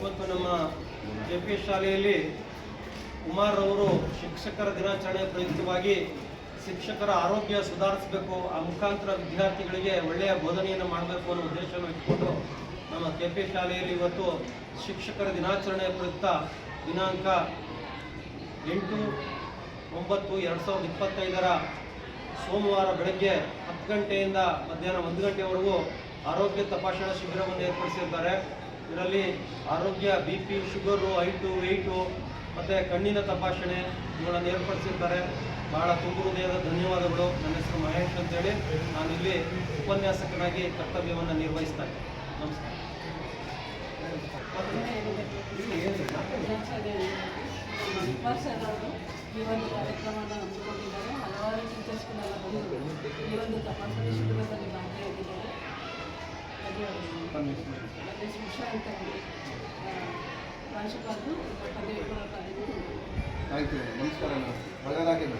ಇವತ್ತು ನಮ್ಮ KPS ಶಾಲೆಯಲ್ಲಿ ಕುಮಾರ್ ಅವರು ಶಿಕ್ಷಕರ ದಿನಾಚರಣೆ ಪ್ರಯುಕ್ತವಾಗಿ ಶಿಕ್ಷಕರ ಆರೋಗ್ಯ ಸುಧಾರಿಸಬೇಕು, ಆ ಮುಖಾಂತರ ವಿದ್ಯಾರ್ಥಿಗಳಿಗೆ ಒಳ್ಳೆಯ ಬೋಧನೆಯನ್ನು ಮಾಡಬೇಕು ಅನ್ನೋ ಉದ್ದೇಶವನ್ನು ಇಟ್ಕೊಂಡು ನಮ್ಮ KPS ಶಾಲೆಯಲ್ಲಿ ಇವತ್ತು ಶಿಕ್ಷಕರ ದಿನಾಚರಣೆ ಪ್ರಯುಕ್ತ ದಿನಾಂಕ 8/9/2025 ಸೋಮವಾರ ಬೆಳಗ್ಗೆ 10 ಗಂಟೆಯಿಂದ ಮಧ್ಯಾಹ್ನ 1 ಗಂಟೆವರೆಗೂ ಆರೋಗ್ಯ ತಪಾಸಣಾ ಶಿಬಿರವನ್ನು ಏರ್ಪಡಿಸಿದ್ದಾರೆ. ಇದರಲ್ಲಿ ಆರೋಗ್ಯ BP, ಶುಗರು, ಹೈಟು, ವೆಯ್ಟು ಮತ್ತು ಕಣ್ಣಿನ ತಪಾಸಣೆ ಇವುಗಳನ್ನು ಏರ್ಪಡಿಸಿರ್ತಾರೆ. ಭಾಳ ತುಂಬ ಹೃದಯದ ಧನ್ಯವಾದಗಳು. ನನ್ನ ಹೆಸರು ಮಹೇಶ್ ಅಂತೇಳಿ, ನಾನಿಲ್ಲಿ ಉಪನ್ಯಾಸಕನಾಗಿ ಕರ್ತವ್ಯವನ್ನು ನಿರ್ವಹಿಸ್ತಾ ಇದ್ದೀನಿ. ನಮಸ್ಕಾರ. ಈ ಒಂದು ಕಾರ್ಯಕ್ರಮವನ್ನು ಹಮ್ಮಿಕೊಂಡಿದ್ದಾರೆ. ಹಲವಾರು ಟೀಚರ್ಸ್ಗಳೆಲ್ಲ ಬಂದು ಈ ಒಂದು ತಪಾಸಣೆ ಶಿಬಿರದಲ್ಲಿ ಭಾಗಿಯಾಗಿದ್ದಾರೆ. ರಮೇಶ್ ಮಿಶ್ರಾ ಅಂತ ಹೇಳಿ ಪ್ರಾಂಶುಪಾಲರು ಪದವಿ ಪೂರ್ವ ಕಾಲೇಜು. ಆಯಿತು, ನಮಸ್ಕಾರ. ಒಳ್ಳೆಯದಾಗಿದೆ.